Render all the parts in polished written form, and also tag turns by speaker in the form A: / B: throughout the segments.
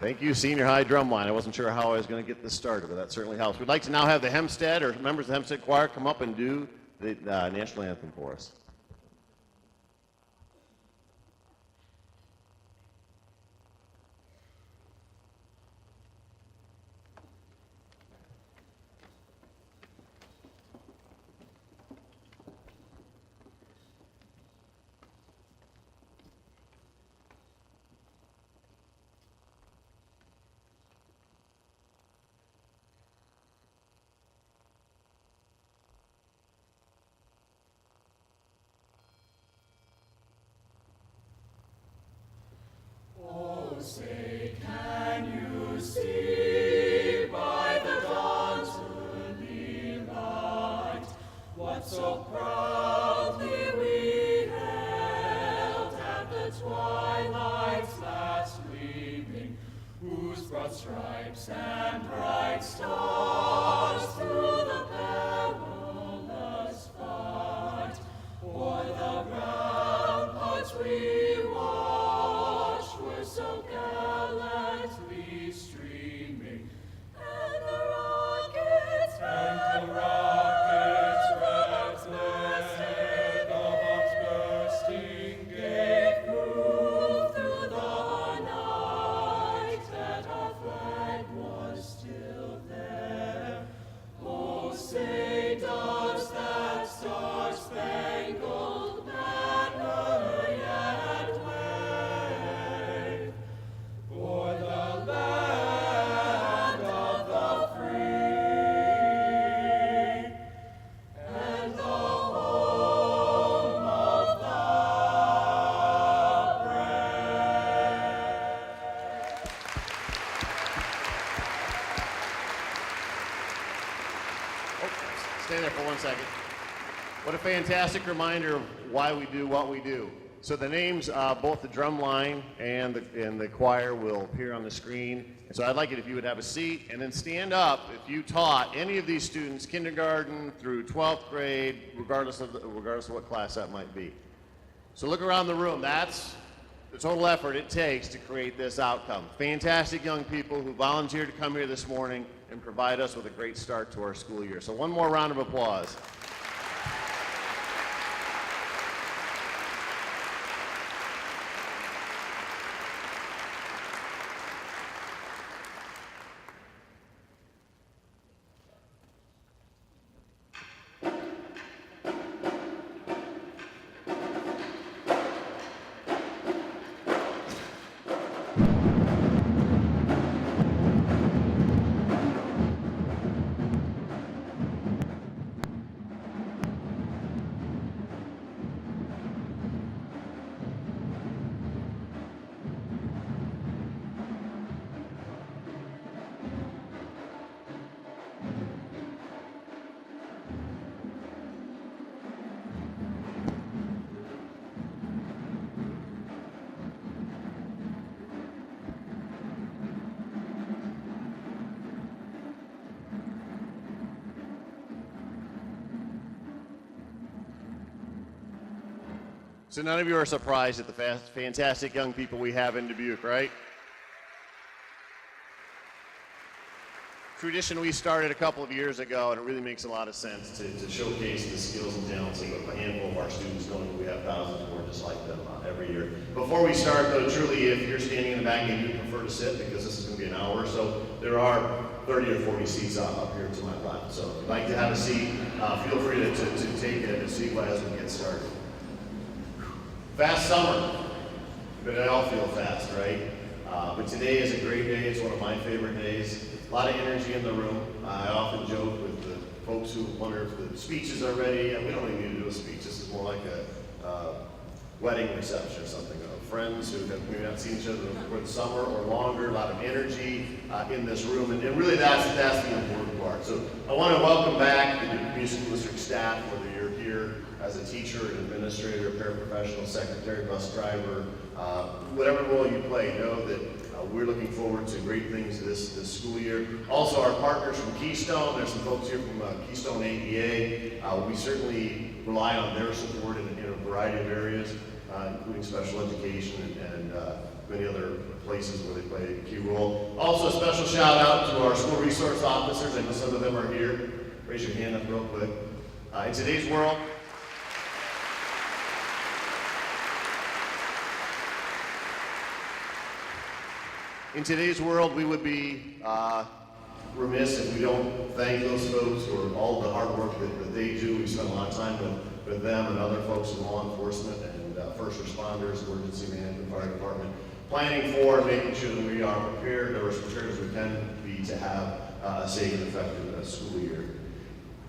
A: Thank you, Senior High Drumline. I wasn't sure how I was going to get this started, but that certainly helps. We'd like to now have the Hempstead or members of the Hempstead Choir come up and do the national anthem for us.
B: Say, can you see by the dawn's early light what so proudly we hailed at the twilight's last gleaming, whose broad stripes and bright stars through the perilous fight o'er the ramparts we watched were so gallantly streaming, and the rockets red glare, the bombs bursting gave proof through the night that our flag was still there. Oh, say does that star-spangled banner yet wave o'er the land of the free and the home of the brave?
A: Stand there for 1 second. What a fantastic reminder of why we do what we do. So the names, both the drum line and the choir will appear on the screen. And so I'd like it if you would have a seat and then stand up if you taught any of these students, kindergarten through 12th grade, regardless of what class that might be. So look around the room. That's the total effort it takes to create this outcome. Fantastic young people who volunteered to come here this morning and provide us with a great start to our school year. So one more round of applause. So none of you are surprised at the fantastic young people we have in Dubuque, right? Tradition we started a couple of years ago, and it really makes a lot of sense to showcase the skills and talents of a handful of our students, knowing we have thousands more just like them every year. Before we start, though, truly, if you're standing in the back and you prefer to sit, because this is going to be an hour or so, there are 30 or 40 seats up here to my left. So if you'd like to have a seat, feel free to take it and see as we get started. Fast summer, but I all feel fast, right? But today is a great day. It's one of my favorite days. A lot of energy in the room. I often joke with the folks who wonder if the speeches are ready. And we don't even need to do a speech. This is more like a wedding reception or something. Friends who have maybe not seen each other for the summer or longer. A lot of energy in this room, and really that's the important part. So I want to welcome back the Dubuque Community School District staff, whether you're here as a teacher, an administrator, a paraprofessional, secretary, bus driver, whatever role you play, know that we're looking forward to great things this school year. Also, our partners from Keystone, there's some folks here from Keystone AEA. We certainly rely on their support in a variety of areas, including special education and many other places where they play a key role. Also, a special shout out to our school resource officers. I know some of them are here. Raise your hand up real quick. In today's world, we would be remiss if we don't thank those folks for all the hard work that they do. We spend a lot of time with them and other folks in law enforcement and first responders, emergency management, fire department, planning for and making sure that we are prepared, or as prepared as we can be, to have a safe and effective school year.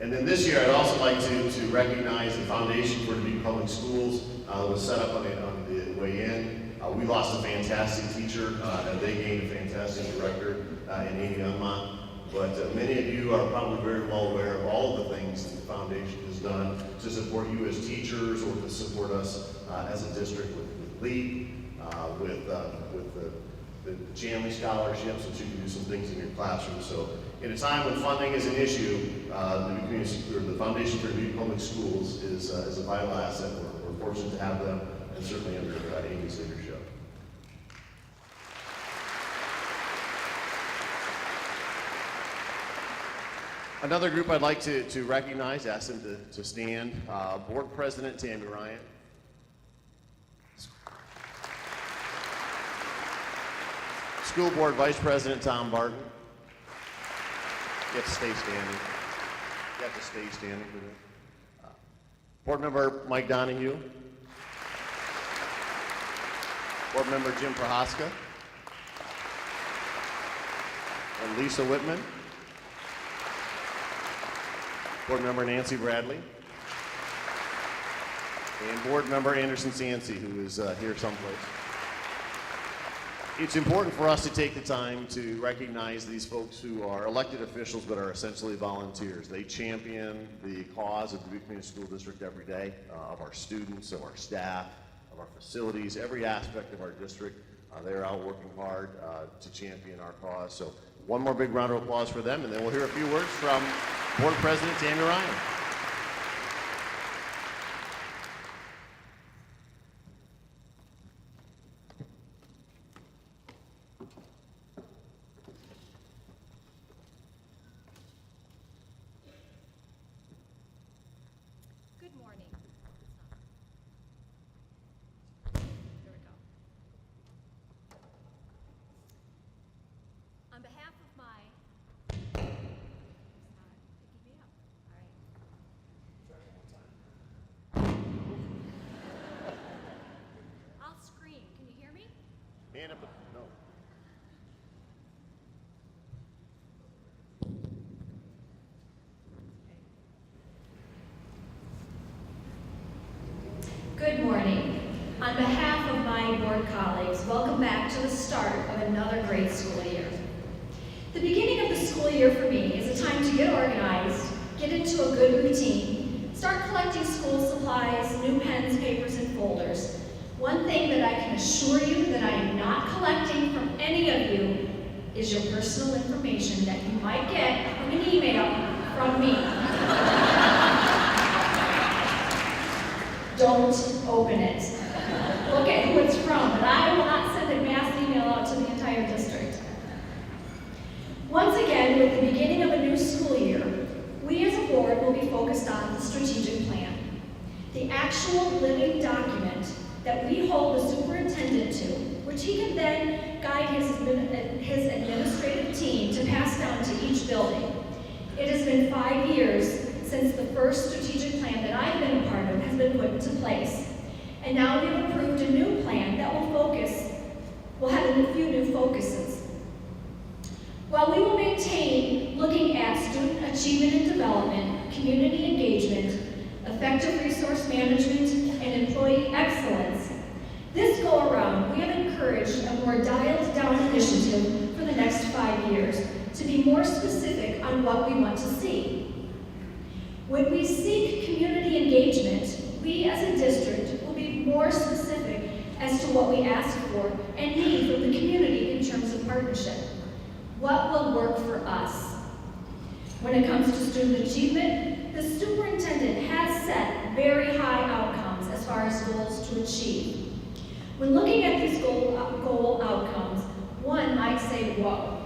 A: And then this year, I'd also like to recognize the Foundation for Dubuque Public Schools that was set up on the way in. We lost a fantastic teacher, and they gained a fantastic director in Amy Unmont. But many of you are probably very well aware of all of the things that the foundation has done to support you as teachers, or to support us as a district with LEAP, with the Chanley scholarships, so you can do some things in your classroom. So in a time when funding is an issue, the Foundation for Dubuque Public Schools is a vital asset. We're fortunate to have them, and certainly under Amy's leadership. Another group I'd like to recognize, ask them to stand. Board President Tammy Ryan. School Board Vice President Tom Barton. You have to stay standing. You have to stay standing for this. Board Member Mike Donahue. Board Member Jim Prohaska. And Lisa Whitman. Board Member Nancy Bradley. And Board Member Anderson Sansey, who is here someplace. It's important for us to take the time to recognize these folks who are elected officials but are essentially volunteers. They champion the cause of the Dubuque Community School District every day, of our students, of our staff, of our facilities, every aspect of our district. They're out working hard to champion our cause. So one more big round of applause for them, and then we'll hear a few words from Board President Tammy Ryan.
C: Good morning. There we go. On behalf of my picking me up. All right. I'll scream. Can you hear me?
A: Hand up, no.
C: Good morning. On behalf of my board colleagues, welcome back to the start of another great school year. The beginning of the school year for me is a time to get organized, get into a good routine, start collecting school supplies, new pens, papers, and folders. One thing that I can assure you that I am not collecting from any of you is your personal information that you might get from an email from me. Don't open it. Look at who it's from, but I will not send a mass email out to the entire district. Once again, with the beginning of a new school year, we as a board will be focused on the strategic plan, the actual living document that we hold the superintendent to, which he can then guide his administrative team to pass down to each building. It has been 5 years since the first strategic plan that I've been a part of has been put into place. And now we've approved a new plan that will have a few new focuses. While we will maintain looking at student achievement and development, community engagement, effective resource management, and employee excellence, this go around we have encouraged a more dialed down initiative for the next 5 years to be more specific on what we want to see. When we seek community engagement, we as a district will be more specific as to what we ask for and need from the community in terms of partnership. What will work for us? When it comes to student achievement, the superintendent has set very high outcomes as far as goals to achieve. When looking at these goal outcomes, might say, whoa,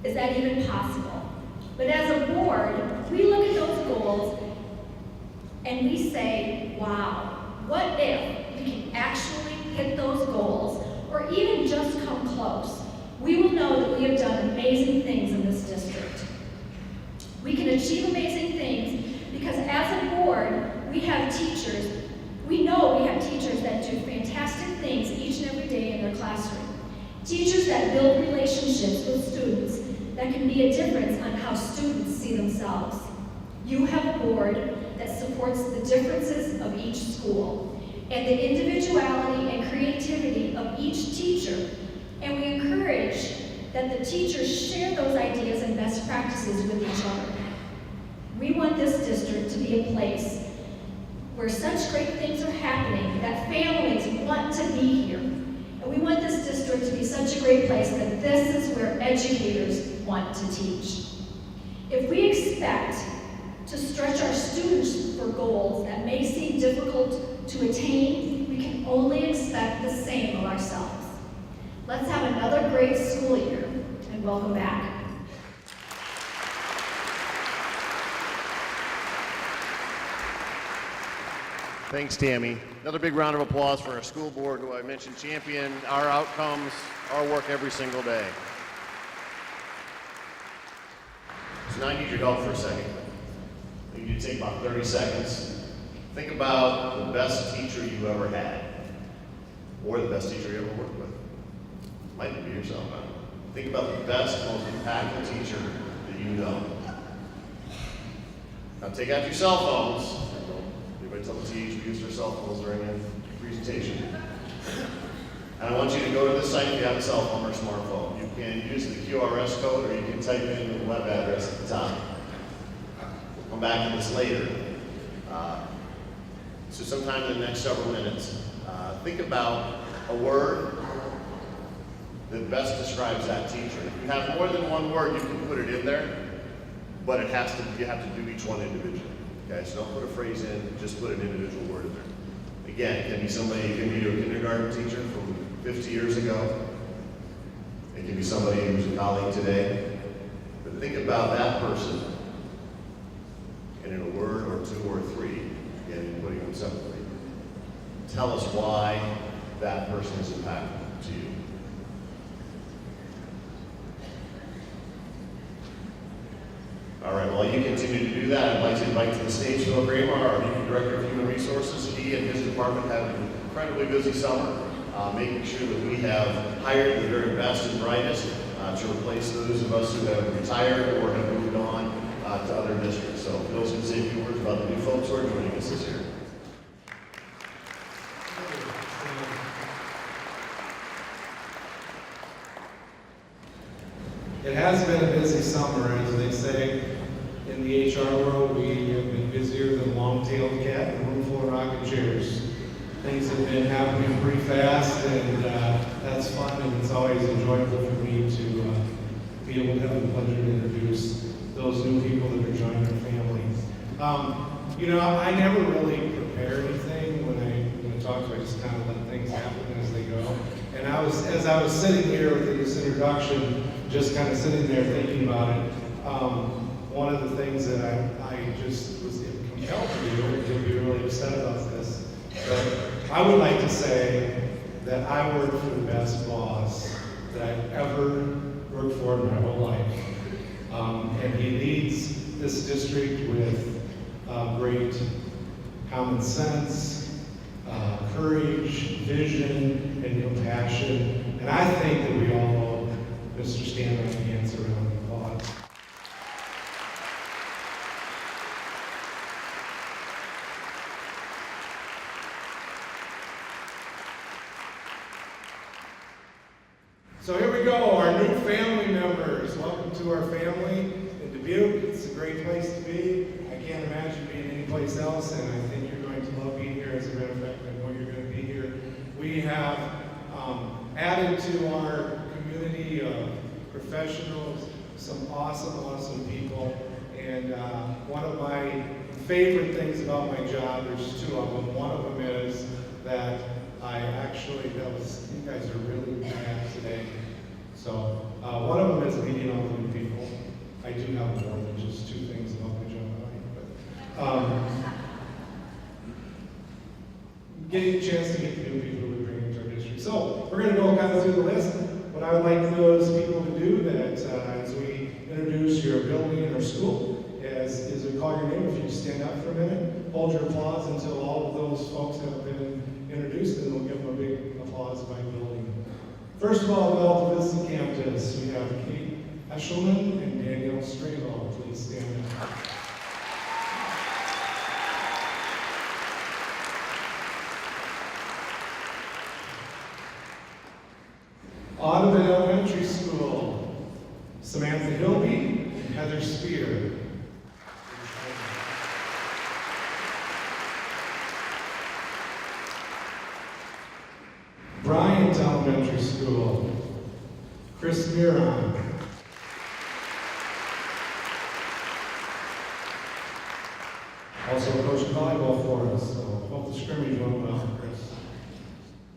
C: is that even possible? But as a board, we look at those goals and we say, wow, what if we can actually hit those goals or even just come close? We will know that we have done amazing things in this district. We can achieve amazing things because as a board, we have teachers. We know we have teachers that do fantastic things each and every day in their classroom. Teachers that build relationships with students that can be a difference on how students see themselves. You have a board that supports the differences of each school and the individuality and creativity of each teacher. And we encourage that the teachers share those ideas and best practices with each other. We want this district to be a place where such great things are happening that families want to be here. And we want this district to be such a great place that this is where educators want to teach. If we expect to stretch our students for goals that may seem difficult to attain, we can only expect the same of ourselves. Let's have another great school year, and welcome back.
A: Thanks, Tammy. Another big round of applause for our school board, who I mentioned champion our outcomes, our work every single day. So now I need your help for a second. I need you to take about 30 seconds. Think about the best teacher you ever had, or the best teacher you ever worked with. Might be yourself, huh? Think about the best, most impactful teacher that you know. Now take out your cell phones. Everybody tell the teachers we use their cell phones during a presentation. And I want you to go to this site if you have a cell phone or a smartphone. You can use the QRS code, or you can type in the web address at the top. We'll come back to this later. So sometime in the next several minutes, think about a word that best describes that teacher. If you have more than one word, you can put it in there, but you have to do each one individually. Okay, so don't put a phrase in, just put an individual word in there. Again, it can be somebody, it can be your kindergarten teacher from 50 years ago. It can be somebody who's a colleague today. But think about that person, and in a word or two or three, again, putting them separately, tell us why that person is impactful to you. All right, while you continue to do that, I'd like to invite to the stage Phil Kramer, our VP Director of Human Resources. He and his department have an incredibly busy summer, making sure that we have hired the very best and brightest to replace those of us who have retired or have moved on to other districts. So Phil's going to say a few words about the new folks who are joining us this year.
D: It has been a busy summer, as they say in the HR world. We have been busier than a long-tailed cat in a room full of rocking chairs. Things have been happening pretty fast, and that's fun, and it's always enjoyable for me to be able to have the pleasure to introduce those new people that are joining our family. You know, I never really prepare anything when I talk, so I just kind of let things happen as they go. And as I was sitting here with this introduction, just kind of sitting there thinking about it, one of the things that I just was compelled to do, and you'll be really upset about this, but I would like to say that I work for the best boss that I've ever worked for in my whole life. And he leads this district with great common sense, courage, vision, and compassion. And I think that we all owe Mr. Stanley a hands around of applause. So here we go, our new family members. Welcome to our family in Dubuque. It's a great place to be. I can't imagine being anyplace else, and I think you're going to love being here. As a matter of fact, I know you're going to be here. We have added to our community of professionals some awesome people. And one of my favorite things about my job, there's two of them. One of them is that you guys are really bad today. So one of them is meeting all the new people. I do have more than just 2 things about my job out here, but getting a chance to get the new people we bring into our district. So we're going to go kind of through the list. What I would like those people to do that as we introduce your building or school is we call your name. If you stand up for a minute, hold your applause until all of those folks have been introduced, and we'll give them a big applause by building. First of all, the Alta Vista campus, we have Kate Eshelman and Danielle Strayhall. Please stand up. Audubon Elementary School, Samantha Hilby and Heather Spear. Bryant Elementary School, Chris Miron. Also coaching volleyball for us, so hope the scrimmage went well, Chris.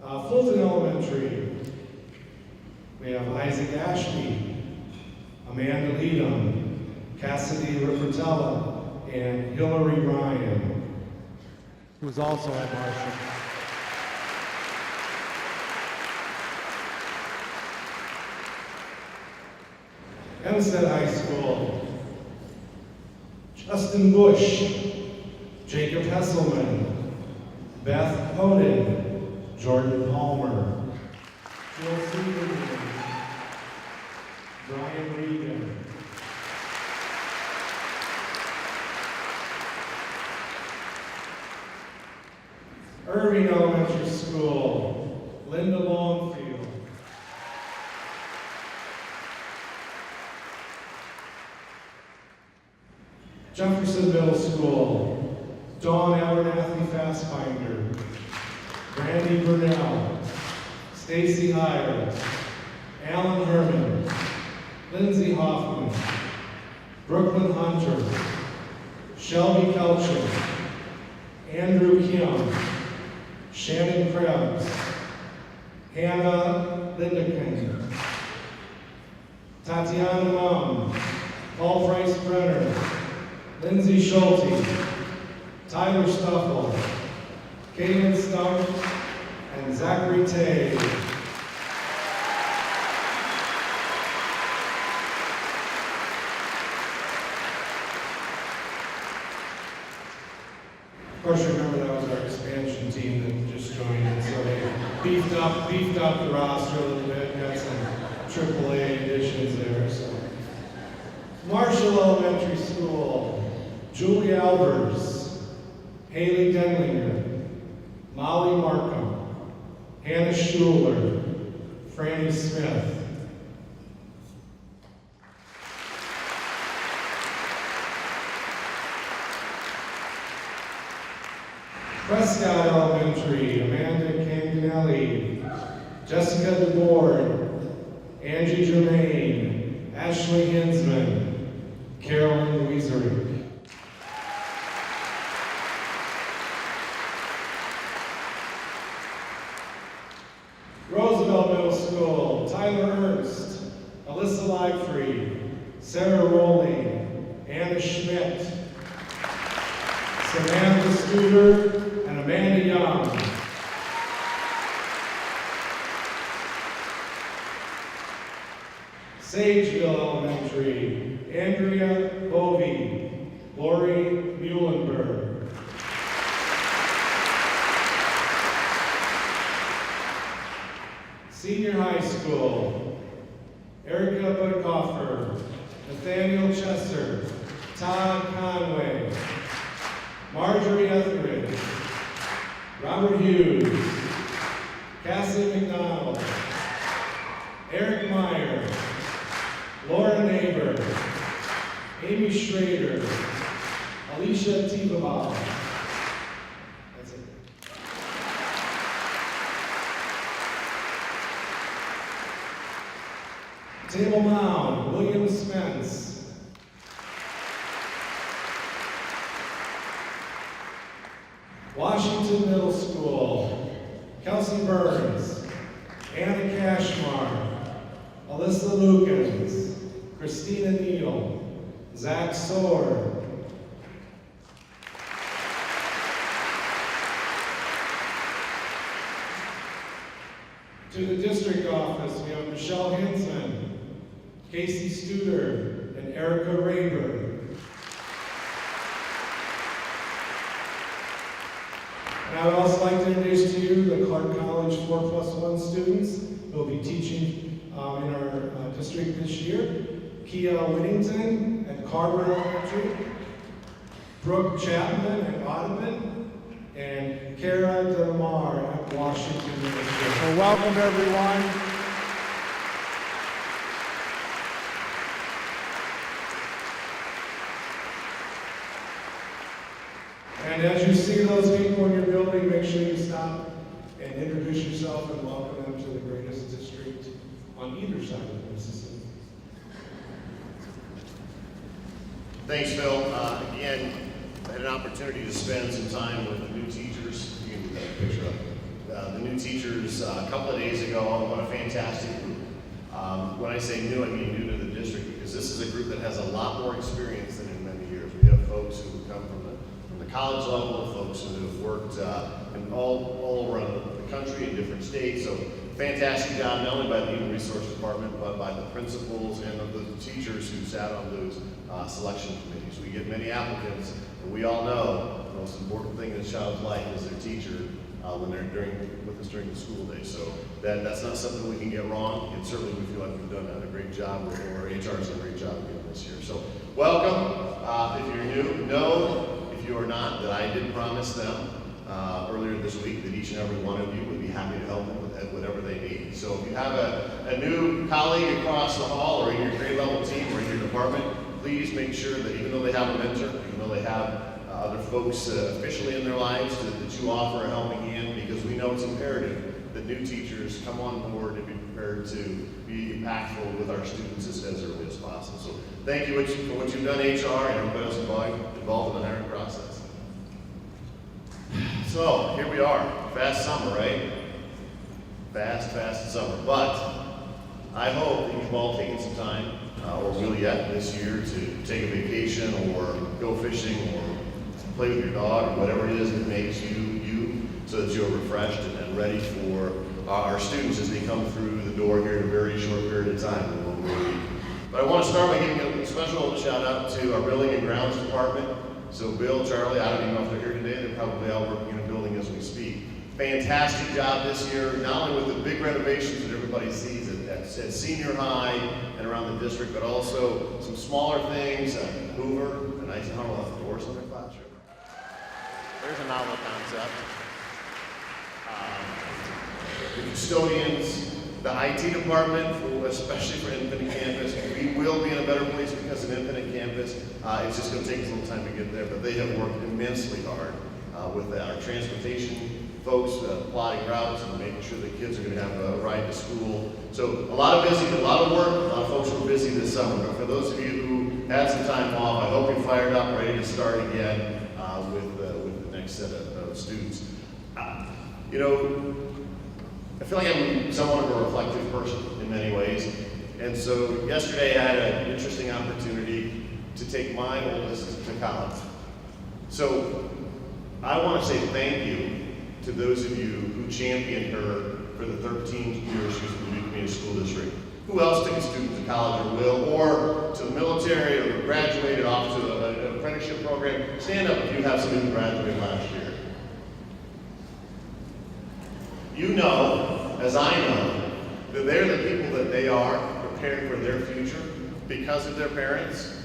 D: Fulton Elementary, we have Isaac Ashby, Amanda Leadham, Cassidy Rippertella, and Hillary Ryan, who's also at Marshall. Hempstead High School, Justin Bush, Jacob Hesselman, Beth Hoden, Jordan Palmer, Jill Superman, Brian Regan. Irving Elementary School, Linda Longfield. Jefferson Middle School, Dawn Abernathy Fastbinder, Brandy Burnell, Stacy Hires, Alan Herman, Lindsay Hoffman, Brooklyn Hunter, Shelby Kelcher, Andrew Kim, Shannon Krebs, Hannah Lindekin, Tatiana Mum, Paul Price Brenner, Lindsay Schulte, Tyler Stuffel, Kaden Stump, and Zachary Tay. Of course, remember that was our expansion team that just joined, and so they beefed up the roster a little bit, got some AAA additions there. So, Marshall Elementary School, Julie Albers, Haley Denlinger, Molly Markham, Hannah Schuler, Franny Smith. Prescott Elementary, Amanda Canganelli, Jessica DeBoard, Angie Germain, Ashley Hinsman, Carolyn Weiserick. Roosevelt Middle School, Tyler Ernst, Alyssa Livefree, Sarah Rowling, Anna Schmidt, Samantha Studer, and Amanda Young. Sageville Elementary, Andrea Bovey, Lori Muhlenberg. Senior High School, Erica Budkoffer, Nathaniel Chester, Todd Conway, Marjorie Etheridge, Robert Hughes, Cassie McDonald, Eric Meyer, Laura Neighbor, Amy Schrader, Alicia Tibabal. That's it. Table Mound, William Spence. Washington Middle School, Kelsey Burns, Anna Cashmar, Alyssa Lukens, Christina Neal, Zach Soar. To the district office, we have Michelle Hinson, Casey Studer, and Erica Rayburn. And I would also like to introduce to you the Clark College 4+1 students who will be teaching in our district this year. Kia Whittington at Carver Elementary, Brooke Chapman at Audubon, and Kara DeLamar at Washington University. So welcome everyone. And as you see those people in your building, make sure you stop and introduce yourself and welcome them to the greatest district on either side of the Mississippi.
A: Thanks, Phil. Again, I had an opportunity to spend some time with the new teachers. You can get that picture up. The new teachers a couple of days ago. What a fantastic group. When I say new, I mean new to the district, because this is a group that has a lot more experience than in many years. We have folks who come from the college level, folks who have worked in all around the country in different states. So fantastic job, not only by the Human Resource Department, but by the principals and the teachers who sat on those selection committees. We get many applicants, but we all know the most important thing in a child's life is their teacher when they're with us during the school day. So that's not something we can get wrong, and certainly we feel like we've done a great job, or HR's done a great job again this year. So welcome. If you're new, know, if you are not, that I did promise them earlier this week that each and every one of you would be happy to help them with whatever they need. So if you have a new colleague across the hall, or in your grade level team, or in your department, please make sure that even though they have a mentor, even though they have other folks officially in their lives, that you offer a helping hand, because we know it's imperative that new teachers come on board and be prepared to be impactful with our students as early as possible. So thank you for what you've done, HR, and everybody else involved in the hiring process. So here we are, fast summer, right? Fast summer. But I hope that you've all taken some time, or will yet this year, to take a vacation, or go fishing, or play with your dog, or whatever it is that makes you, so that you're refreshed and ready for our students as they come through the door here in a very short period of time, in 1 more week. But I want to start by giving a special shout out to our Building and Grounds Department. So Bill, Charlie, I don't even know if they're here today, they're probably out working in a building as we speak. Fantastic job this year, not only with the big renovations that everybody sees at senior high and around the district, but also some smaller things, Hoover, and Eisenhower will have doors on their classroom. There's a novel concept. The custodians, the IT department, especially for Infinite Campus, we will be in a better place because of Infinite Campus. It's just going to take us a little time to get there, but they have worked immensely hard with our transportation folks, plotting routes and making sure the kids are going to have a ride to school. So a lot of work, a lot of folks were busy this summer. But for those of you who had some time off, I hope you're fired up, ready to start again with the next set of students. You know, I feel like I'm somewhat of a reflective person in many ways. And so yesterday I had an interesting opportunity to take my oldest to college. So I want to say thank you to those of you who championed her for the 13 years she was in the Dubuque Community School District. Who else took a student to college or will, or to the military, or graduated off to an apprenticeship program? Stand up if you have somebody who graduated last year. You know, as I know, that they're the people that they are, preparing for their future because of their parents,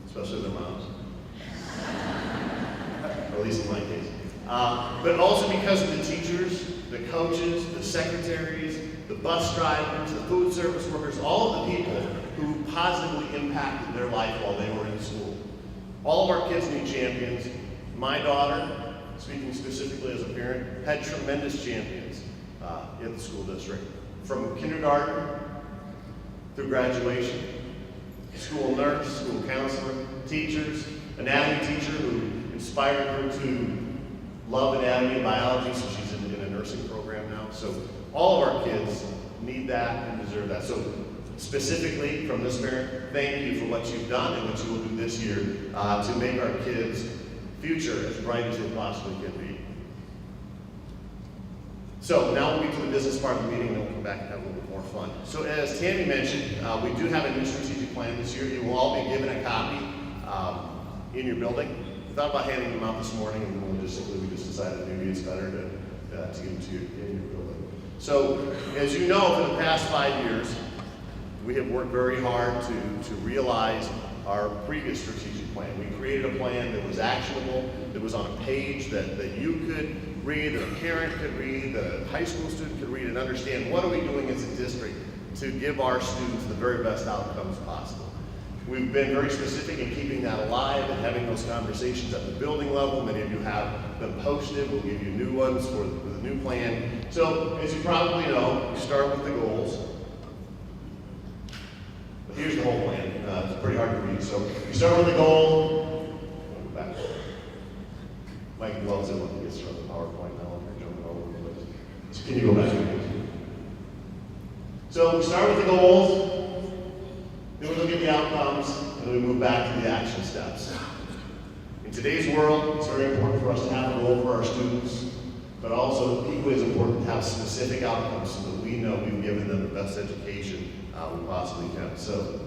A: especially their moms, or at least in my case. But also because of the teachers, the coaches, the secretaries, the bus drivers, the food service workers, all of the people who positively impacted their life while they were in school. All of our kids need champions. My daughter, speaking specifically as a parent, had tremendous champions in the school district. From kindergarten through graduation, school nurse, school counselor, teachers, anatomy teacher who inspired her to love anatomy and biology, so she's in a nursing program now. So all of our kids need that and deserve that. So specifically from this parent, thank you for what you've done and what you will do this year to make our kids' future as bright as they possibly can be. So now we'll get to the business part of the meeting, and then we'll come back and have a little bit more fun. So as Tammy mentioned, we do have a new strategic plan this year. You will all be given a copy in your building. We thought about handing them out this morning, and we just decided maybe it's better to give them to you in your building. So as you know, for the past 5 years, we have worked very hard to realize our previous strategic plan. We created a plan that was actionable, that was on a page that you could read, that a parent could read, that a high school student could read and understand what are we doing as a district to give our students the very best outcomes possible. We've been very specific in keeping that alive and having those conversations at the building level. Many of you have them posted. We'll give you new ones for the new plan. So as you probably know, we start with the goals. But here's the whole plan. It's pretty hard to read. So you start with the goal. Back. Mike loves it when he gets from the PowerPoint now and you're jumping all over the place. So can you go back? So we start with the goals. Then we look at the outcomes, and then we move back to the action steps. In today's world, it's very important for us to have a goal for our students, but also equally as important to have specific outcomes so that we know we've given them the best education we possibly can. So,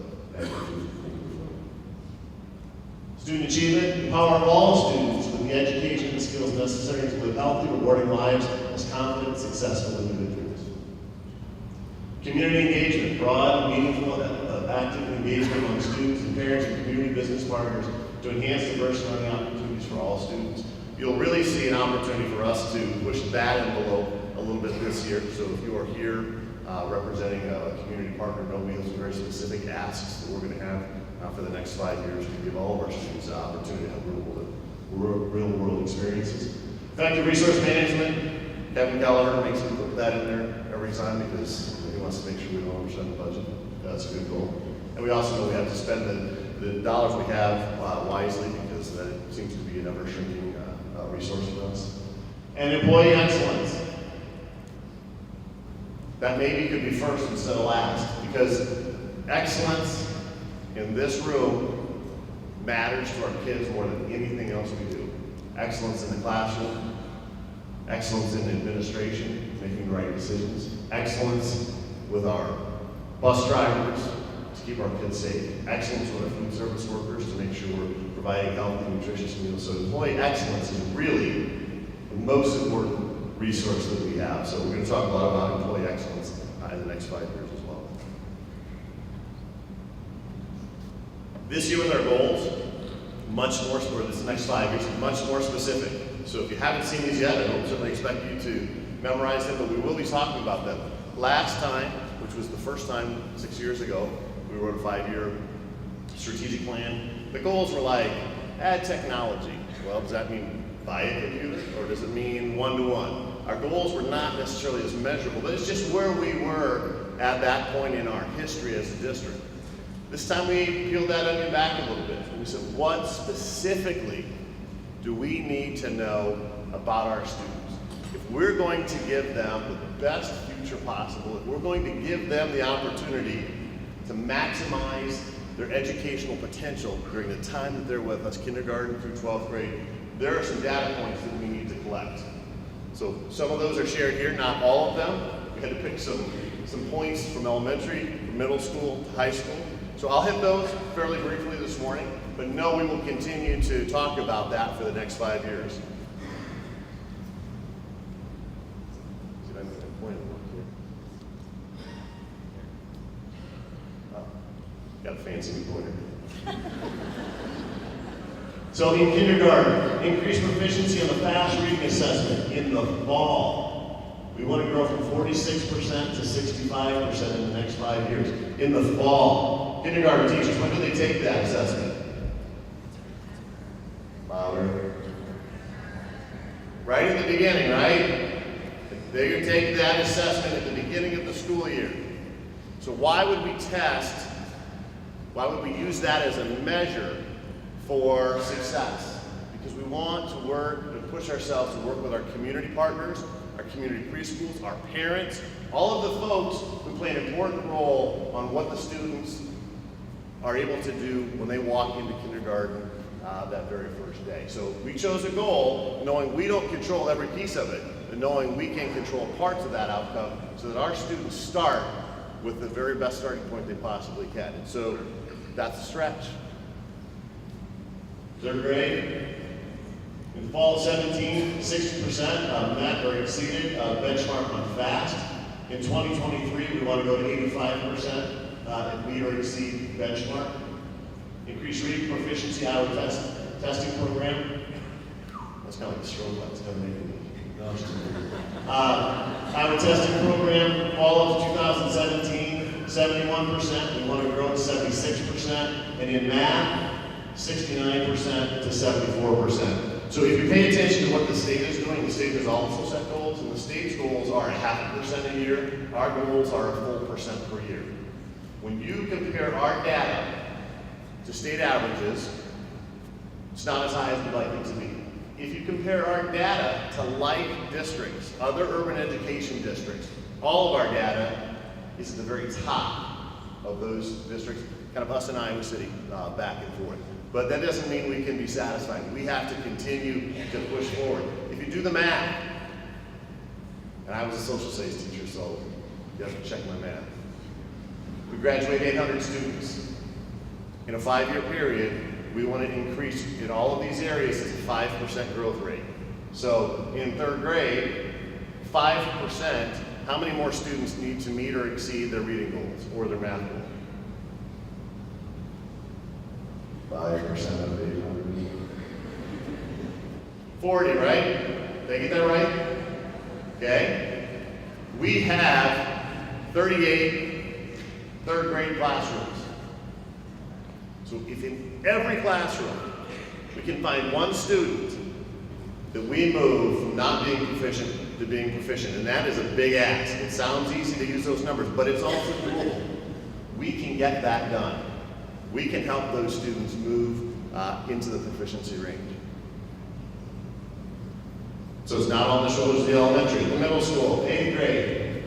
A: student achievement, empower all students with the education and skills necessary to live healthy, rewarding lives as confident, successful individuals. Community engagement, broad, meaningful, active engagement among students and parents and community business partners to enhance diverse learning opportunities for all students. You'll really see an opportunity for us to push that envelope a little bit this year. So if you are here representing a community partner, know we have some very specific asks that we're going to have for the next 5 years to give all of our students the opportunity to have real world experiences. Effective resource management, Kevin Gallagher makes me put that in there every time because he wants to make sure we don't overspend the budget. That's a good goal. And we also know we have to spend the dollars we have wisely because that seems to be an ever-shrinking resource for us. And employee excellence. That maybe could be first instead of last because excellence in this room matters to our kids more than anything else we do. Excellence in the classroom, excellence in administration, making the right decisions, excellence with our bus drivers to keep our kids safe, excellence with our food service workers to make sure we're providing healthy, nutritious meals. So employee excellence is really the most important resource that we have. So we're going to talk a lot about employee excellence in the next 5 years as well. This year with our goals, much more, for this next 5 years, much more specific. So if you haven't seen these yet, I don't certainly expect you to memorize them, but we will be talking about them. Last time, which was the first time 6 years ago, we wrote a 5-year strategic plan. The goals were like, add technology. Well, does that mean buy a computer, or does it mean one-to-one? Our goals were not necessarily as measurable, but it's just where we were at that point in our history as a district. This time we peeled that onion back a little bit. We said, what specifically do we need to know about our students? If we're going to give them the best future possible, if we're going to give them the opportunity to maximize their educational potential during the time that they're with us, kindergarten through 12th grade, there are some data points that we need to collect. So some of those are shared here, not all of them. We had to pick some points from elementary, from middle school to high school. So I'll hit those fairly briefly this morning, but no, we will continue to talk about that for the next 5 years. Got a fancy new pointer. So in kindergarten, increase proficiency on the fast reading assessment in the fall. We want to grow from 46% to 65% in the next 5 years. In the fall. Kindergarten teachers, when do they take that assessment? Louder. Right at the beginning, right? They take that assessment at the beginning of the school year. So why would we test? Why would we use that as a measure for success? Because we want to work and push ourselves to work with our community partners, our our community preschools, our parents, all of the folks who play an important role on what the students are able to do when they walk into kindergarten that very first day. So we chose a goal knowing we don't control every piece of it, and knowing we can control parts of that outcome so that our students start with the very best starting point they possibly can. And so that's a stretch. Third grade, in fall of 17, 60% met or exceeded benchmark on FAST. In 2023, we want to go to 85% and meet or exceed benchmark. Increased reading proficiency, Iowa testing program. That's kind of like the strobe lights, kind of making me. No, I'm just kidding. Iowa testing program, fall of 2017, 71%. We want to grow to 76%. And in math, 69% to 74%. So if you pay attention to what the state is doing, the state has also set goals, and the state's goals are 0.5% a year. Our goals are a full percent per year. When you compare our data to state averages, it's not as high as we'd like it to be. If you compare our data to like districts, other urban education districts, all of our data is at the very top of those districts, kind of us and Iowa City back and forth. But that doesn't mean we can be satisfied. We have to continue to push forward. If you do the math, and I was a social studies teacher, so you have to check my math. We graduate 800 students. In a 5-year period, we want to increase in all of these areas at a 5% growth rate. So in third grade, 5%, how many more students need to meet or exceed their reading goals or their math goals? 5% of 800. 40, right? Did I get that right? Okay. We have 38 third grade classrooms. So if in every classroom we can find one student that we move from not being proficient to being proficient, and that is a big ask. It sounds easy to use those numbers, but it's also doable. We can get that done. We can help those students move into the proficiency range. So it's not on the shoulders of the elementary. The middle school, 8th grade,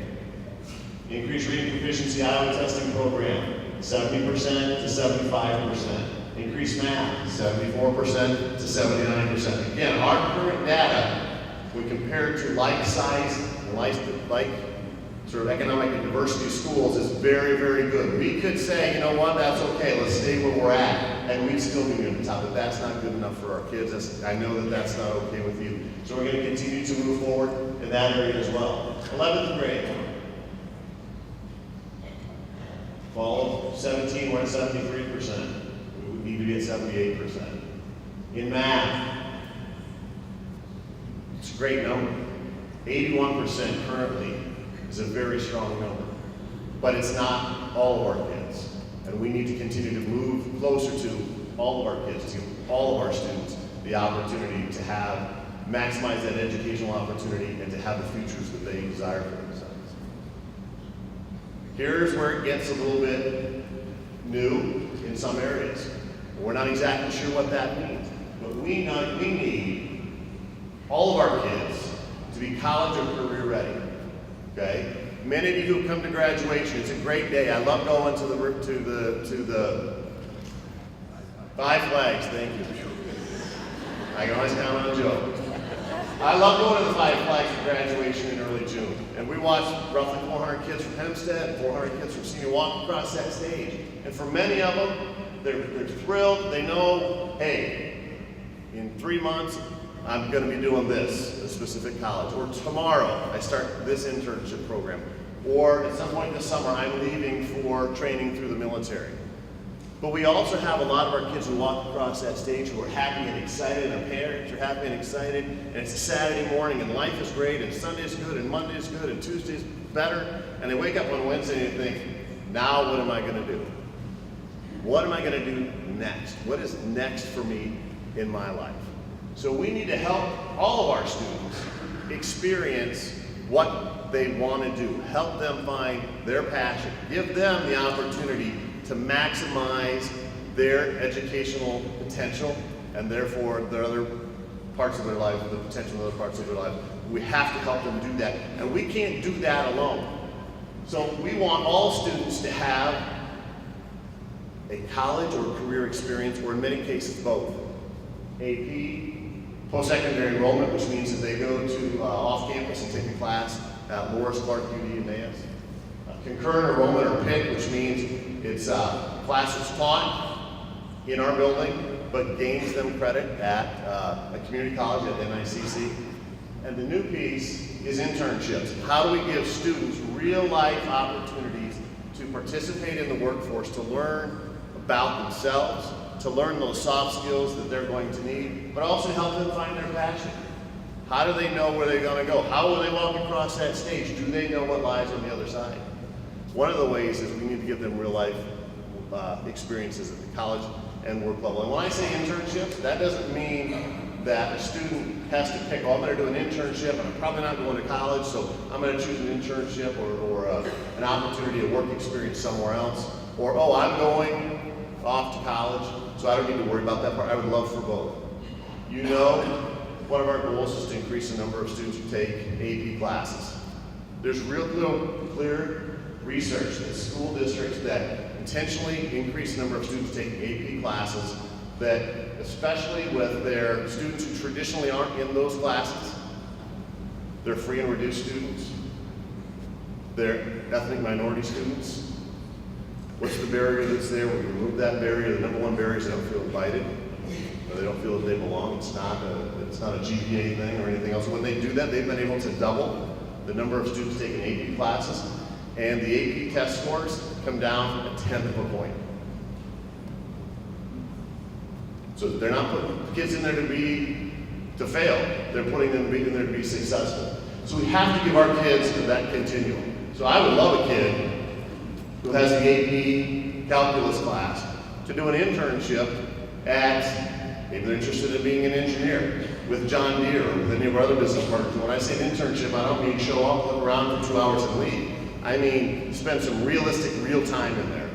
A: increased reading proficiency Iowa testing program, 70% to 75%. Increased math, 74% to 79%. Again, our current data, when compared to like size and like sort of economic and diversity schools, is very, very good. We could say, you know what, that's okay, let's stay where we're at, and we'd still be near the top, but that's not good enough for our kids. I know that that's not okay with you. So we're going to continue to move forward in that area as well. 11th grade. Fall of 17, we're at 73%. We would need to be at 78%. In math, it's a great number. 81% currently is a very strong number. But it's not all of our kids. And we need to continue to move closer to all of our kids, to give all of our students the opportunity to maximize that educational opportunity and to have the futures that they desire for themselves. Here's where it gets a little bit new in some areas. We're not exactly sure what that means, but we need all of our kids to be college or career ready. Okay? Many of you who come to graduation, it's a great day. I love going to the Five Flags. Thank you. I can always count on Joe. I love going to the Five Flags for graduation in early June. And we watch roughly 400 kids from Hempstead and 400 kids from Senior walk across that stage. And for many of them, they're thrilled. They know, hey, in 3 months, I'm going to be doing this, a specific college. Or tomorrow, I start this internship program. Or at some point this summer, I'm leaving for training through the military. But we also have a lot of our kids who walk across that stage who are happy and excited, and parents are happy and excited, and it's a Saturday morning, and life is great, and Sunday's good, and Monday's good, and Tuesday's better, and they wake up on Wednesday and think, now what am I going to do? What am I going to do next? What is next for me in my life? So we need to help all of our students experience what they want to do, help them find their passion, give them the opportunity to maximize their educational potential and therefore their other parts of their life, the potential in other parts of their life We have to help them do that, and we can't do that alone. So we want all students to have a college or career experience, or in many cases both. AP, post-secondary enrollment, which means that they go to off campus and take a class at Loris, Clark, UD, and Emmaus. Concurrent enrollment, or PIC, which means it's a class that's taught in our building, but gains them credit at a community college at NICC. And the new piece is internships. How do we give students real-life opportunities to participate in the workforce, to learn about themselves, to learn those soft skills that they're going to need, but also help them find their passion. How do they know where they're going to go? How will they walk across that stage? Do they know what lies on the other side? One of the ways is we need to give them real-life experiences at the college and work level. And when I say internships, that doesn't mean that a student has to pick, oh, I'm going to do an internship, and I'm probably not going to college, so I'm going to choose an internship or an opportunity to work experience somewhere else. Or, oh, I'm going off to college, so I don't need to worry about that part. I would love for both. You know, one of our goals is to increase the number of students who take AP classes. There's real clear research that school districts that intentionally increase the number of students taking AP classes, that especially with their students who traditionally aren't in those classes, they're free and reduced students, they're ethnic minority students. What's the barrier that's there? We remove that barrier. The number one barrier is they don't feel invited, or they don't feel that they belong. It's not a GPA thing or anything else. When they do that, they've been able to double the number of students taking AP classes, and the AP test scores come down a 1/10 of a point. So they're not putting kids in there to fail. They're putting them in there to be successful. So we have to give our kids that continuum. So I would love a kid who has the AP calculus class to do an internship at, maybe they're interested in being an engineer, with John Deere or with any of our other business partners. And when I say an internship, I don't mean show up, look around for 2 hours and leave. I mean spend some realistic, real time in there.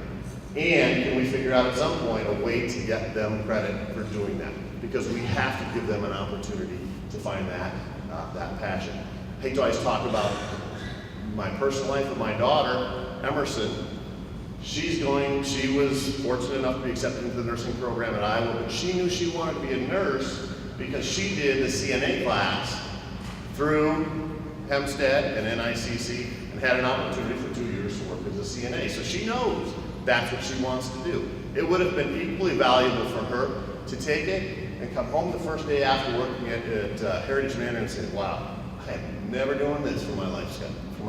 A: And can we figure out at some point a way to get them credit for doing that? Because we have to give them an opportunity to find that passion. I hate to always talk about my personal life with my daughter, Emerson. She was fortunate enough to be accepted into the nursing program at Iowa, but she knew she wanted to be a nurse because she did the CNA class through Hempstead and NICC and had an opportunity for 2 years to work as a CNA. So she knows that's what she wants to do. It would have been equally valuable for her to take it and come home the first day after working at Heritage Manor and say, wow, I am never doing this for my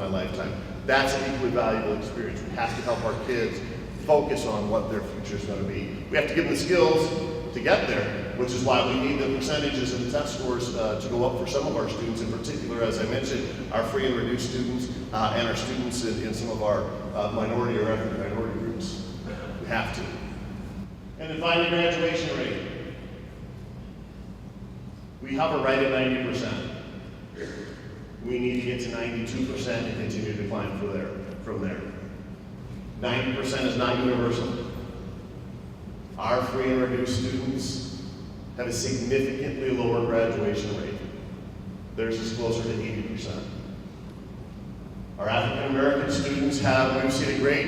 A: lifetime. That's an equally valuable experience. We have to help our kids focus on what their future is going to be. We have to give them the skills to get there, which is why we need the percentages and the test scores to go up for some of our students, in particular, as I mentioned, our free and reduced students and our students in some of our minority or ethnic minority groups. We have to. And then finally, graduation rate. We hover right at 90%. We need to get to 92% and continue to climb from there. 90% is not universal. Our free and reduced students have a significantly lower graduation rate. Theirs is closer to 80%. Our African American students we've seen a great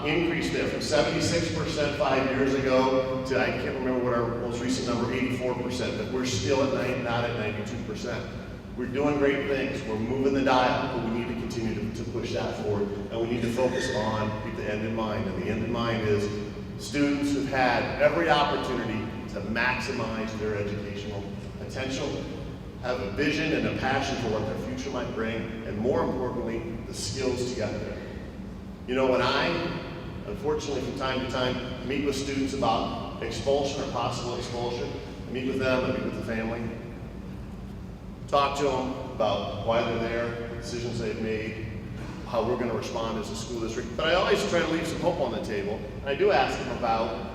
A: increase there from 76% 5 years ago to, I can't remember what our most recent number, 84%, but we're still not at 92%. We're doing great things. We're moving the dial, but we need to continue to push that forward, and we need to focus on keep the end in mind. And the end in mind is students who've had every opportunity to maximize their educational potential, have a vision and a passion for what their future might bring, and more importantly, the skills to get there. You know, when I, unfortunately from time to time, meet with students about expulsion or possible expulsion, I meet with them, I meet with the family, talk to them about why they're there, decisions they've made, how we're going to respond as a school district. But I always try to leave some hope on the table. And I do ask them about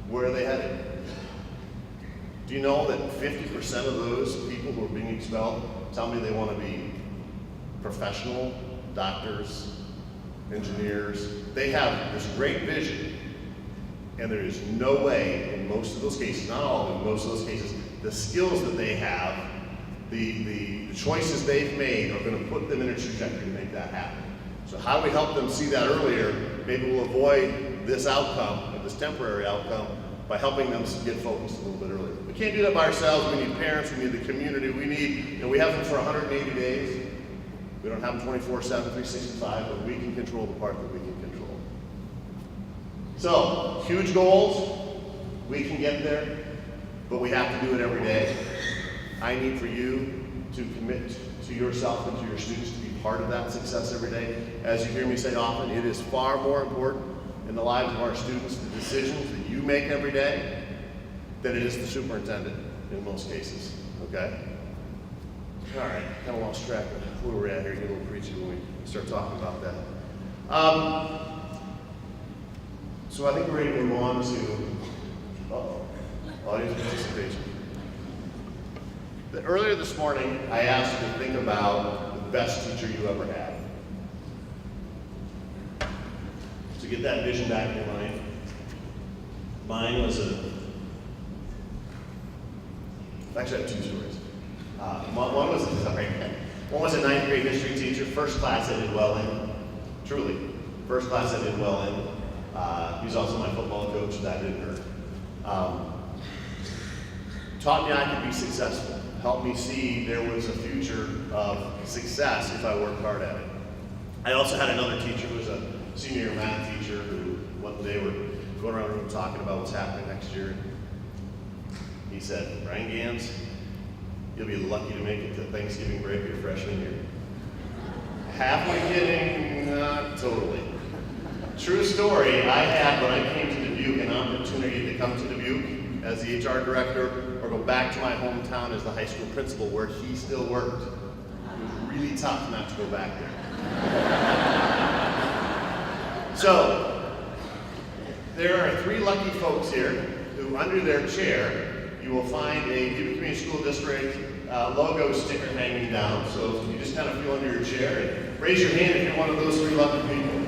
A: where are they headed. Do you know that 50% of those people who are being expelled tell me they want to be professional, doctors, engineers? They have this great vision, and there is no way in most of those cases, not all, but in most of those cases, the skills that they have the choices they've made are going to put them in a trajectory to make that happen. So how do we help them see that earlier? Maybe we'll avoid this outcome, this temporary outcome, by helping them get focused a little bit earlier. We can't do that by ourselves. We need parents, we need the community, we need, we have them for 180 days. We don't have them 24/7, 365, but we can control the part that we can control. So, huge goals, we can get there, but we have to do it every day. I need for you to commit to yourself and to your students to be part of that success every day. As you hear me say often, it is far more important in the lives of our students, the decisions that you make every day, than it is the superintendent in most cases, okay? All right, kind of lost track of where we're at here, get a little preachy when we start talking about that. So I think we're ready to move on to audience participation. Earlier this morning, I asked you to think about the best teacher you ever had. So get that vision back in your mind. Mine was actually I have two stories. One was a ninth grade history teacher, first class I did well in, truly. First class I did well in. He was also my football coach, that didn't hurt. Taught me I could be successful. Helped me see there was a future of success if I worked hard at it. I also had another teacher who was a senior year math teacher who one day were going around the room talking about what's happening next year. He said, Brian Gans, you'll be lucky to make it to Thanksgiving break your freshman year. Halfway kidding, not totally. True story, I had when I came to Dubuque an opportunity to come to Dubuque as the HR director or go back to my hometown as the high school principal where he still worked. It was really tough not to go back there. So, there are three lucky folks here who under their chair you will find a Dubuque Community School District logo sticker hanging down. So you just kind of feel under your chair and raise your hand if you're one of those three lucky people.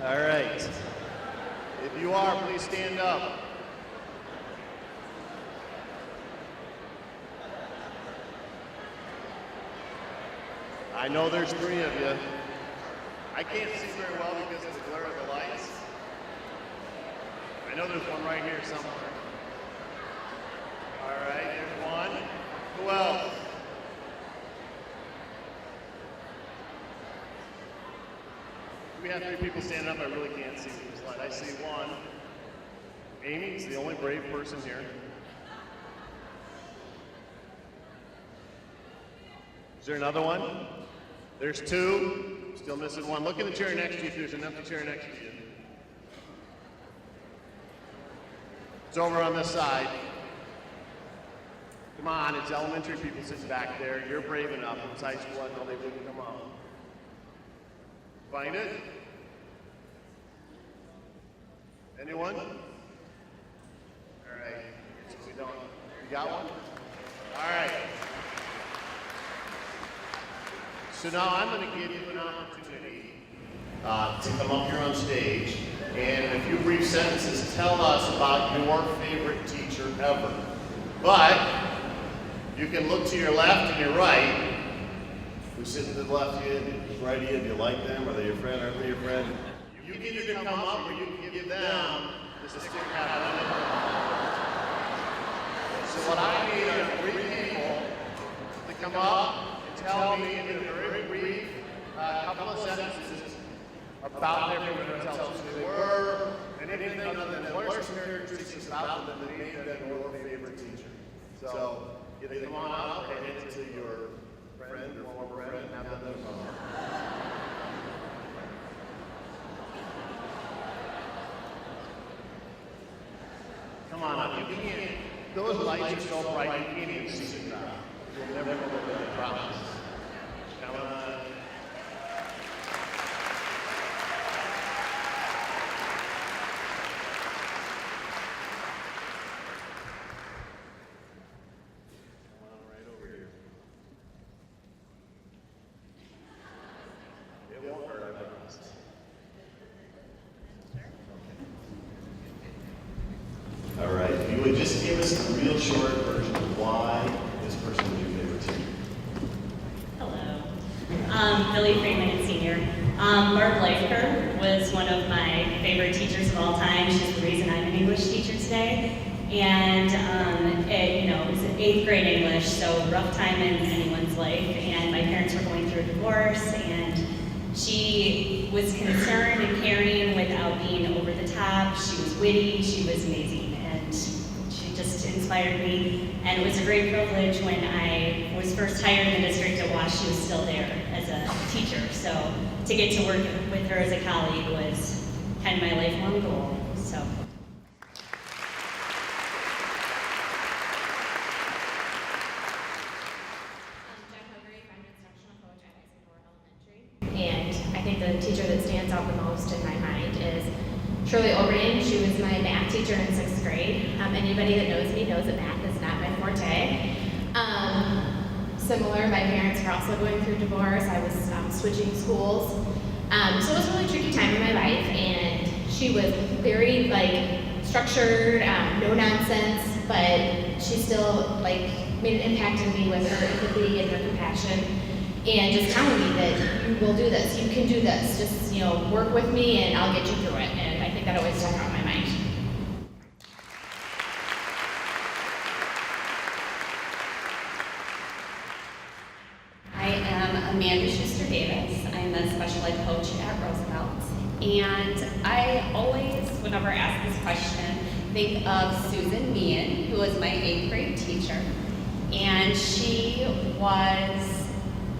A: All right. If you are, please stand up. I know there's three of you. I can't see very well because of the glare of the lights. I know there's one right here somewhere. All right, there's one. Who else? We have three people standing up. I really can't see this light. I see one. Amy's the only brave person here. Is there another one? There's two. Still missing one. Look in the chair next to you if there's an empty chair next to you. It's over on this side. Come on, it's elementary people sitting back there. You're brave enough. It's high school. I know they wouldn't come out. Find it? Anyone? All right. So we don't. You got one? All right. So now I'm going to give you an opportunity to come up here on stage and in a few brief sentences tell us about your favorite teacher ever. But you can look to your left and your right. Who's sitting to the left of you, who's right of you, do you like them? Are they your friend? Are they your friend? You can either come up or you can give them the sticker hat. So what I need are three people to come up and tell me in a very brief couple of sentences about their favorite teachers. Who they were, and anything other than what are some characteristics about them that made them your favorite teacher. So either come on up or hand it to your friend or former friend and have them come up. Come on up. You can't. Those lights are so bright you can't even see the crowd. You'll never know what the promise. Come on. Right over here. It won't hurt, I promise. short version of why this person is your favorite teacher.
E: Hello. Billy Freeman, senior. Barb Leifker was one of my favorite teachers of all time. She's the reason I'm an English teacher today. And it was 8th grade English, so rough time in anyone's life. And my parents were going through a divorce, and she was concerned and caring without being over the top. She was witty, she was amazing, and she just inspired me. And it was a great privilege when I was first hired in the district at Wash. She was still there as a teacher, so to get to work with her as a colleague was kind of my lifelong goal. So.
F: And I think the teacher that stands out the most in my mind is Shirley O'Brien. She was my math teacher in 6th grade. Anybody that knows me knows that math is not my forte. Similar, my parents were also going through divorce. I was switching schools. So it was a really tricky time in my life, and she was very structured, no nonsense, but she still made an impact in me with her empathy and her compassion. And just telling me that you will do this, you can do this, just work with me and I'll get you through it. And I think that always stuck out in my mind.
E: I am Amanda Schuster-Davis. I'm the special ed coach at Roosevelt. And I always, whenever asked this question, think of Susan Meehan, who was my 8th grade teacher. And she was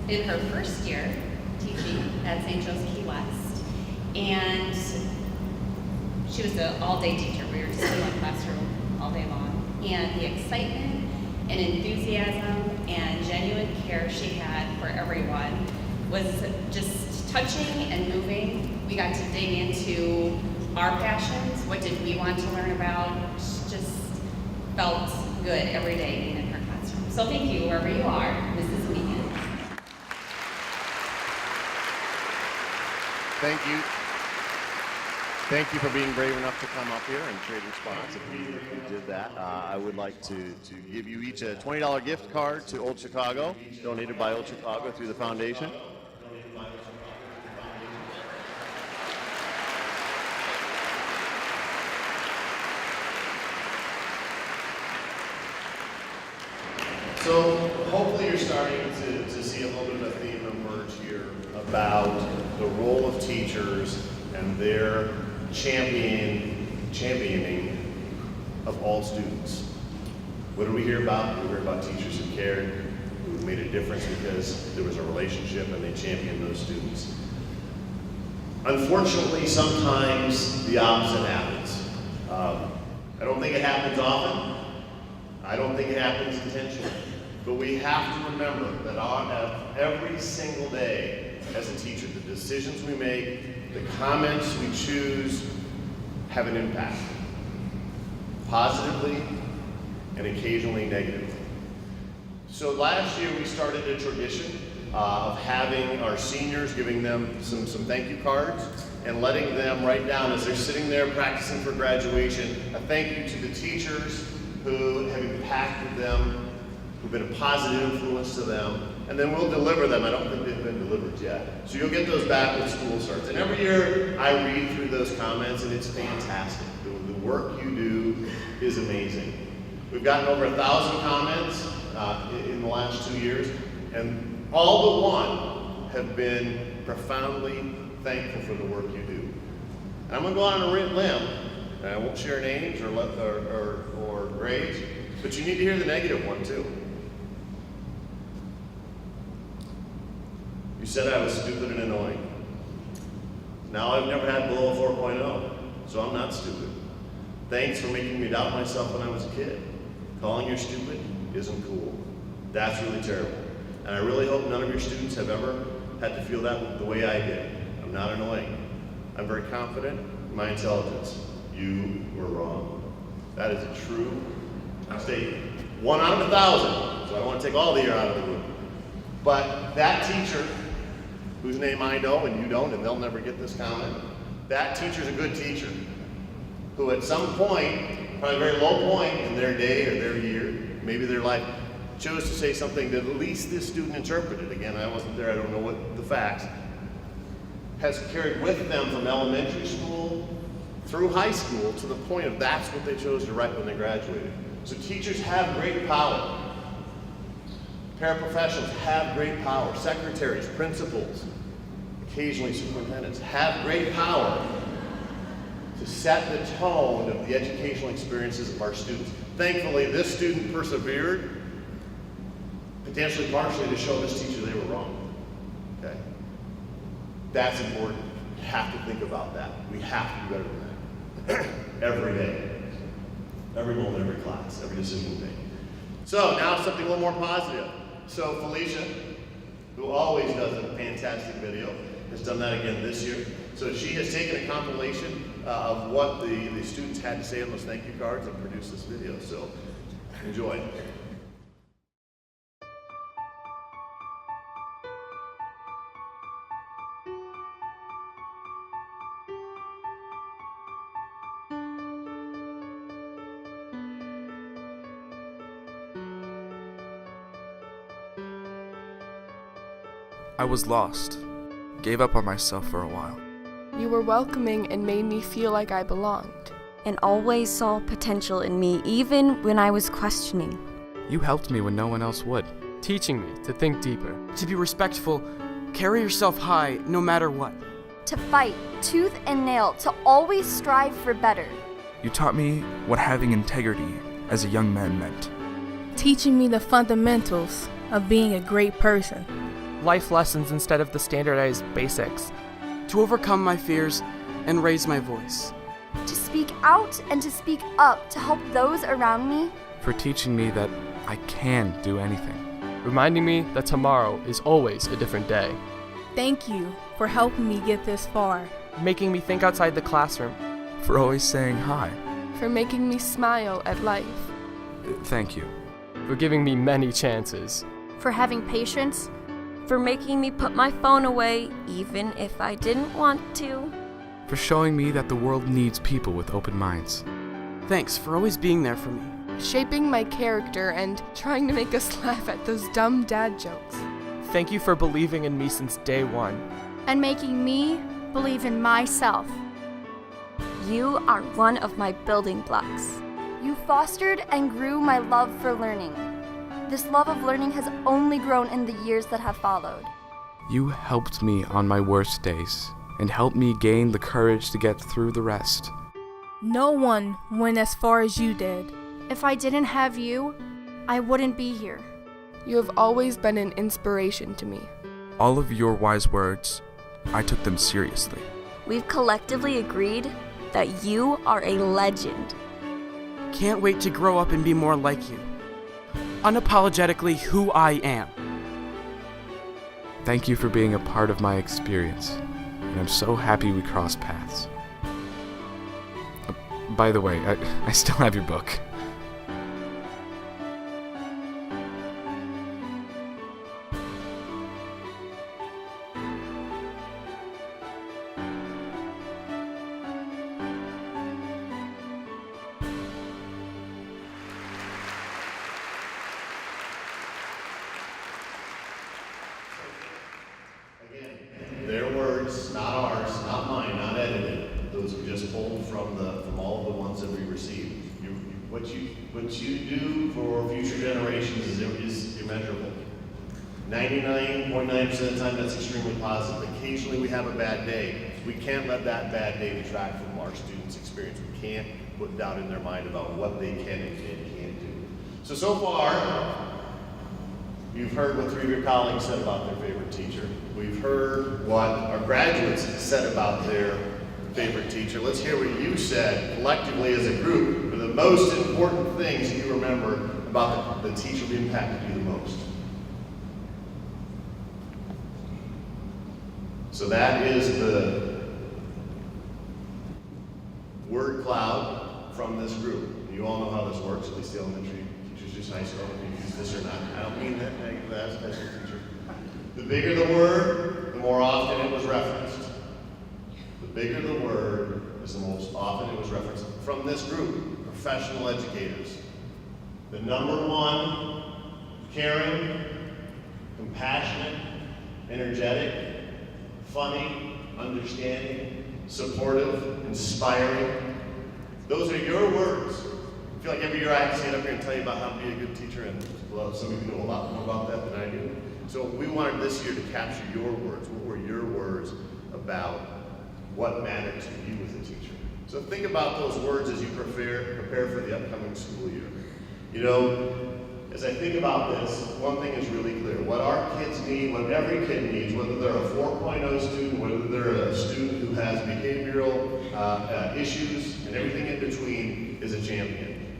E: in her first year teaching at St. Joe's Key West. And she was an all-day teacher. We were just in the classroom all day long. And the excitement and enthusiasm and genuine care she had for everyone was just touching and moving. We got to dig into our passions. What did we want to learn about? Just felt good every day being in her classroom. So thank you, wherever you are, Mrs. Meehan.
A: Thank you. Thank you for being brave enough to come up here and trade response. If you did that, I would like to give you each a $20 gift card to Old Chicago, donated by Old Chicago through the foundation. So hopefully you're starting to see a little bit of a theme emerge here about the role of teachers and their championing of all students. What did we hear about? We heard about teachers who cared, who made a difference because there was a relationship and they championed those students. Unfortunately, sometimes the opposite happens. I don't think it happens often. I don't think it happens intentionally. But we have to remember that every single day as a teacher, the decisions we make, the comments we choose have an impact, positively and occasionally negatively. So last year we started a tradition of having our seniors, giving them some thank you cards and letting them write down as they're sitting there practicing for graduation, a thank you to the teachers who have impacted them, who've been a positive influence to them, and then we'll deliver them. I don't think they've been delivered yet. So you'll get those back when school starts. And every year I read through those comments and it's fantastic. The work you do is amazing. We've gotten over 1,000 comments in the last 2 years, and all but one have been profoundly thankful for the work you do. And I'm gonna go on a limb, and I won't share names or grades, but you need to hear the negative one too. You said I was stupid and annoying. Now I've never had below a 4.0, so I'm not stupid. Thanks for making me doubt myself when I was a kid. Calling you stupid isn't cool. That's really terrible. And I really hope none of your students have ever had to feel that the way I did. I'm not annoying. I'm very confident in my intelligence. You were wrong. That is a true statement. 1 out of 1,000, so I don't want to take all the air out of the room. But that teacher, whose name I know and you don't, and they'll never get this comment, that teacher's a good teacher, who at some point, probably a very low point in their day or their year, Maybe their life chose to say something that at least this student interpreted. Again, I wasn't there, I don't know what the facts. Has carried with them from elementary school through high school to the point of that's what they chose to write when they graduated. So teachers have great power. Paraprofessionals have great power. Secretaries, principals, occasionally superintendents have great power to set the tone of the educational experiences of our students. Thankfully, this student persevered, potentially partially to show this teacher they were wrong. Okay? That's important. We have to think about that. We have to do better than that. Every day. Every moment, every class, every decision we make. So now something a little more positive. So Felicia, who always does a fantastic video, has done that again this year. So she has taken a compilation of what the students had to say on those thank you cards and produced this video. So enjoy.
G: I was lost, gave up on myself for a while.
H: You were welcoming and made me feel like I belonged.
I: And always saw potential in me, even when I was questioning.
G: You helped me when no one else would.
J: Teaching me to think deeper. To be respectful, carry yourself high no matter what.
K: To fight, tooth and nail, to always strive for better.
G: You taught me what having integrity as a young man meant.
H: Teaching me the fundamentals of being a great person.
J: Life lessons instead of the standardized basics. To overcome my fears and raise my voice.
K: To speak out and to speak up to help those around me.
G: For teaching me that I can do anything.
J: Reminding me that tomorrow is always a different day.
H: Thank you for helping me get this far.
J: Making me think outside the classroom.
G: For always saying hi.
H: For making me smile at life.
G: Thank you.
J: For giving me many chances.
K: For having patience.
I: For making me put my phone away, even if I didn't want to.
G: For showing me that the world needs people with open minds.
J: Thanks for always being there for me.
H: Shaping my character and trying to make us laugh at those dumb dad jokes.
J: Thank you for believing in me since day one.
K: And making me believe in myself.
I: You are one of my building blocks.
K: You fostered and grew my love for learning. This love of learning has only grown in the years that have followed.
G: You helped me on my worst days and helped me gain the courage to get through the rest.
H: No one went as far as you did.
K: If I didn't have you, I wouldn't be here.
H: You have always been an inspiration to me.
G: All of your wise words, I took them seriously.
I: We've collectively agreed that you are a legend.
J: Can't wait to grow up and be more like you. Unapologetically who I am.
G: Thank you for being a part of my experience, and I'm so happy we crossed paths. By the way, I still have your book.
A: Their words, not ours, not mine, not edited. Those are just pulled from all of the ones that we received. What you do for future generations is immeasurable. 99.9% of the time, that's extremely positive. Occasionally, we have a bad day. We can't let that bad day detract from our students' experience. We can't put doubt in their mind about what they can and can't do. So far, you've heard what three of your colleagues said about their favorite teacher. We've heard what our graduates said about their favorite teacher. Let's hear what you said collectively as a group are the most important things you remember about the teacher who impacted you the most. So that is the word cloud from this group. You all know how this works, at least the elementary teachers, just high school, if you use this or not. I don't mean that negative as a high school teacher. The bigger the word, the more often it was referenced. The bigger the word is the most often it was referenced from this group, professional educators. The number one, caring, compassionate, energetic, funny, understanding, supportive, inspiring. Those are your words. I feel like every year I have to stand up here and tell you about how to be a good teacher, and well, some of you know a lot more about that than I do. So we wanted this year to capture your words. What were your words about what mattered to you as a teacher? So think about those words as you prepare for the upcoming school year. You know, as I think about this, one thing is really clear. What our kids need, what every kid needs, whether they're a 4.0 student, whether they're a student who has behavioral issues and everything in between, is a champion.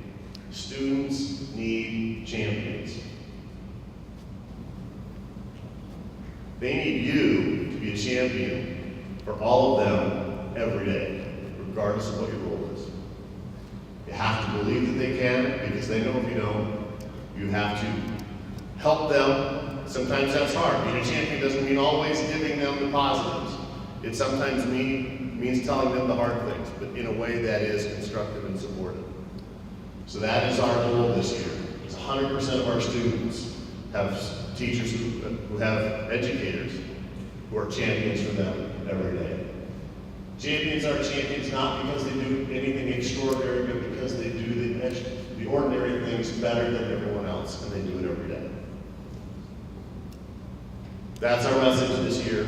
A: Students need champions. They need you to be a champion for all of them every day, regardless of what your role is. You have to believe that they can, because they know if you don't. You have to help them. Sometimes that's hard. Being a champion doesn't mean always giving them the positives. It sometimes means telling them the hard things, but in a way that is constructive and supportive. So that is our goal this year. 100% of our students have teachers who have educators who are champions for them every day. Champions are champions not because they do anything extraordinary, but because they do the ordinary things better than everyone else, and they do it every day. That's our message this year.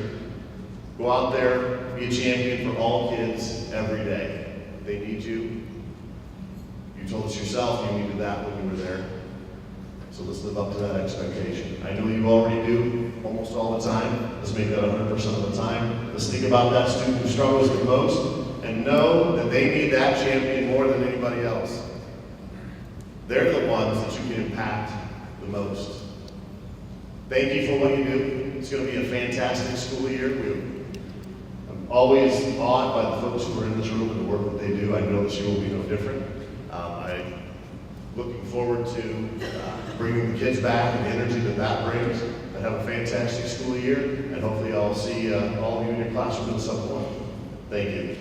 A: Go out there, be a champion for all kids every day. They need you. You told us yourself you needed that when you were there. So let's live up to that expectation. I know you already do almost all the time. Let's make that 100% of the time. Let's think about that student who struggles the most and know that they need that champion more than anybody else. They're the ones that you can impact the most. Thank you for what you do. It's going to be a fantastic school year. I'm always awed by the folks who are in this room and the work that they do. I know this year will be no different. I'm looking forward to bringing the kids back and the energy that brings, and have a fantastic school year, and hopefully I'll see all of you in your classroom at some point. Thank you.